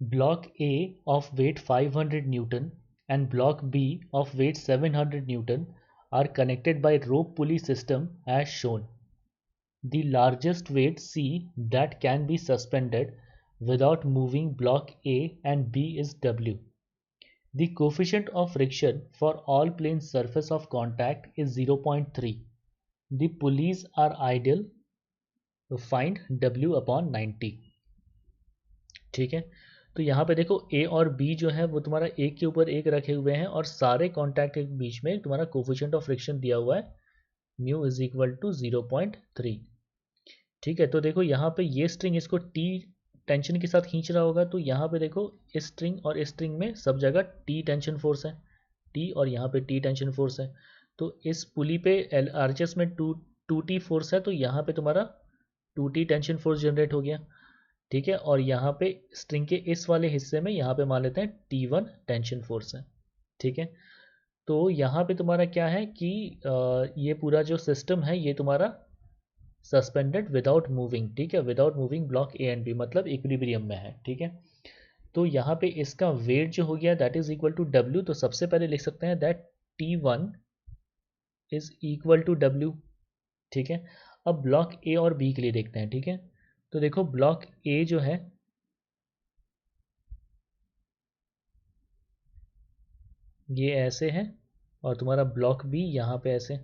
Block A of weight 500 Newton and Block B of weight 700 Newton are connected by rope pulley system as shown. The largest weight C that can be suspended without moving Block A and B is W. The coefficient of friction for all plane surface of contact is 0.3. The pulleys are ideal. Find W upon 90. ठीक है, तो यहाँ पे देखो A और B जो है वो तुम्हारा एक के ऊपर एक रखे हुए हैं और सारे कॉन्टैक्ट के बीच में तुम्हारा कोफिशिएंट ऑफ फ्रिक्शन दिया हुआ है म्यू इज इक्वल टू 0.3. ठीक है, तो देखो यहाँ पे ये स्ट्रिंग इसको T टेंशन के साथ खींच रहा होगा, तो यहाँ पे देखो इस स्ट्रिंग और इस स्ट्रिंग में सब जगह T टेंशन फोर्स है, T और यहाँ पे T टेंशन फोर्स है. तो इस पुली पे RHS में 2T फोर्स है, तो यहाँ पे तुम्हारा 2T टेंशन फोर्स जनरेट हो गया. ठीक है, और यहाँ पे स्ट्रिंग के इस वाले हिस्से में यहाँ पे मान लेते हैं T1 टेंशन फोर्स है. ठीक है, तो यहाँ पे तुम्हारा क्या है कि ये पूरा जो सिस्टम है ये तुम्हारा सस्पेंडेड विदाउट मूविंग. ठीक है, without moving block A and B मतलब इक्विलिब्रियम में है. ठीक है, तो यहाँ पे इसका वेट जो हो गया that is equal to W. तो सबसे पहले लिख सकते हैं that T1 is equal to W. ठीक है, अब ब्लॉक ए और बी के लिए देखते हैं. ठीक है, तो देखो ब्लॉक ए जो है ये ऐसे है और तुम्हारा ब्लॉक बी यहाँ पे ऐसे.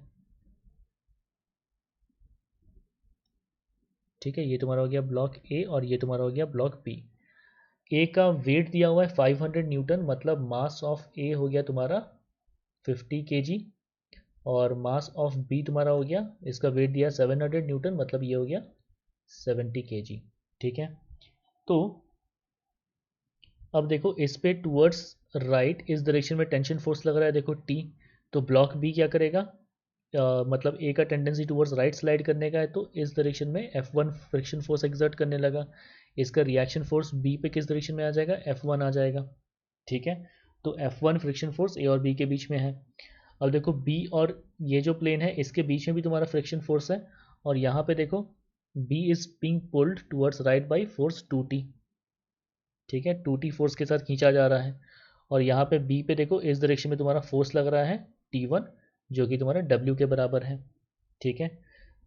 ठीक है, ये तुम्हारा हो गया ब्लॉक ए और ये तुम्हारा हो गया ब्लॉक बी. ए का वेट दिया हुआ है 500 न्यूटन मतलब मास ऑफ ए हो गया तुम्हारा 50 kg और मास ऑफ बी तुम्हारा हो गया, इसका वेट दिया 700 न्यूटन मतलब ये हो गया 70 kg. ठीक है, तो अब देखो इस पे टूवर्ड्स राइट इस डायरेक्शन में टेंशन फोर्स लग रहा है देखो T. तो ब्लॉक बी क्या करेगा, मतलब ए का टेंडेंसी टूवर्ड्स राइट स्लाइड करने का है, तो इस डायरेक्शन में F1 फ्रिक्शन फोर्स एक्सर्ट करने लगा. इसका रिएक्शन फोर्स बी पे किस डायरेक्शन में आ जाएगा, F1 आ जाएगा. ठीक है, तो F1 फ्रिक्शन फोर्स ए और बी के बीच में है. अब देखो बी और ये जो प्लेन है इसके बीच में भी तुम्हारा फ्रिक्शन फोर्स है और यहाँ पे देखो B is being pulled towards right by force 2T. ठीक है, 2T फोर्स के साथ खींचा जा रहा है और यहाँ पे बी पे देखो इस डायरेक्शन में तुम्हारा फोर्स लग रहा है T1 जो कि तुम्हारा W के बराबर है. ठीक है,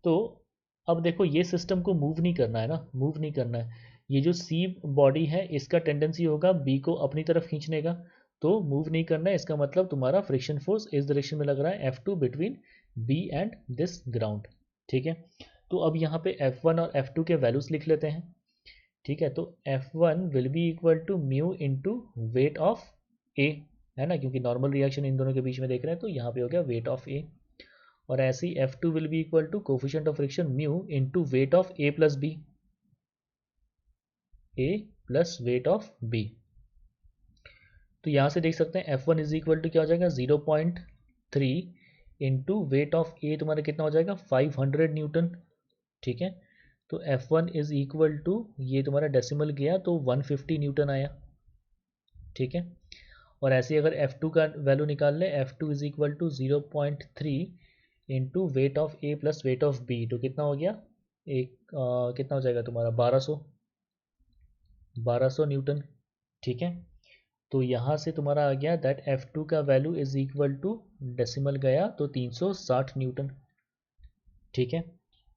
तो अब देखो ये सिस्टम को मूव नहीं करना है ना, मूव नहीं करना है. ये जो सी बॉडी है इसका टेंडेंसी होगा बी को अपनी तरफ खींचने का, तो मूव नहीं करना है. इसका मतलब तुम्हारा फ्रिक्शन फोर्स इस डायरेक्शन में लग रहा है F2 between B and this ground. ठीक है, तो अब यहाँ पे F1 और F2 के वैल्यूज लिख लेते हैं. ठीक है, तो F1 will be equal to mu into weight of A, है ना, क्योंकि नॉर्मल रिएक्शन इन दोनों के बीच में देख रहे हैं तो यहाँ पे हो गया वेट ऑफ ए. और ऐसे ही F2 will be equal to coefficient of friction mu into weight of A plus B, A plus weight of B. तो यहाँ से देख सकते हैं F1 इज इक्वल टू क्या हो जाएगा 0.3 इंटू वेट ऑफ ए तुम्हारा कितना हो जाएगा 500 न्यूटन. ठीक है, तो F1 इज इक्वल टू ये तुम्हारा डेसिमल गया तो 150 न्यूटन आया. ठीक है, और ऐसे ही अगर F2 का वैल्यू निकाल ले F2 is equal to 0.3 into weight of A plus weight of B, तो कितना हो गया कितना हो जाएगा तुम्हारा 1200 न्यूटन. ठीक है, तो यहाँ से तुम्हारा आ गया दैट F2 का value is equal to decimal गया तो 360 न्यूटन. ठीक है,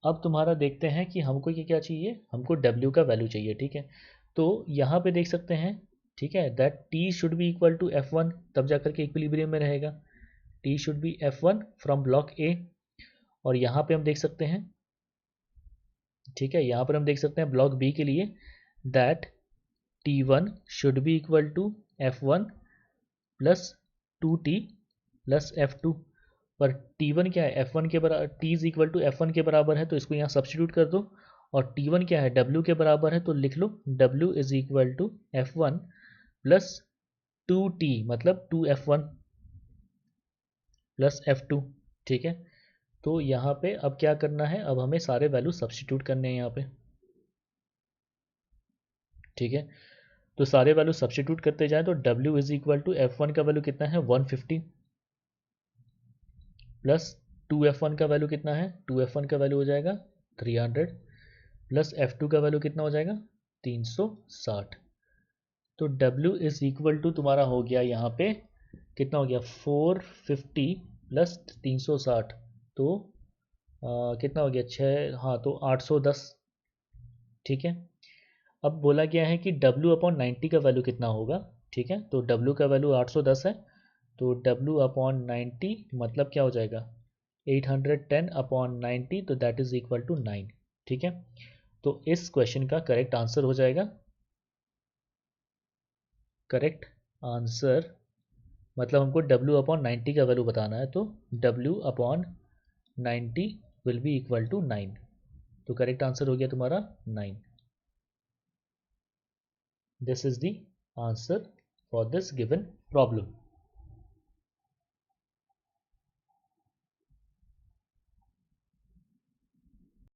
अब तुम्हारा देखते हैं कि हमको ये क्या चाहिए, हमको W का वैल्यू चाहिए. ठीक है, तो यहाँ पे देख सकते हैं. ठीक है, that T should be equal to F1 तब जाकर के इक्विलिब्रियम में रहेगा. T should be F1 from block A. और यहाँ पे हम देख सकते हैं, ठीक है, यहाँ पर हम देख सकते हैं ब्लॉक B के लिए that T1 should be equal to F1 plus 2T plus F2. पर T1 क्या है F1 के बराबर, T is equal to F1 के बराबर है तो इसको यहाँ सब्सटीट्यूट कर दो. और T1 क्या है W के बराबर है तो लिख लो W is equal to F1 plus 2T मतलब 2F1 प्लस F2. ठीक है, तो यहाँ पे अब क्या करना है, अब हमें सारे वैल्यू सब्सटीट्यूट करने हैं यहाँ पे. ठीक है, तो सारे वैल्यू सब्सटीट्यूट करते जाएं तो W is equal to F1 का वैल्यू कितना है 150 प्लस 2F1 का वैल्यू कितना है 2F1 का वैल्यू हो जाएगा 300 प्लस F2 का वैल्यू कितना हो जाएगा 360. तो W इज इक्वल टू तुम्हारा हो गया यहाँ पे कितना हो गया 450 प्लस 360 तो कितना हो गया 6 हाँ तो 810। ठीक है, अब बोला गया है कि W अपॉन 90 का वैल्यू कितना होगा। ठीक है, तो W का वैल्यू 810 है, तो W अपॉन 90 मतलब क्या हो जाएगा 810 अपॉन 90, तो दैट इज इक्वल टू 9। ठीक है, तो इस क्वेश्चन का करेक्ट आंसर हो जाएगा, करेक्ट आंसर मतलब हमको W अपॉन 90 का वैल्यू बताना है, तो W upon 90 will be equal to 9। तो करेक्ट आंसर हो गया तुम्हारा 9। This is the answer for this given problem.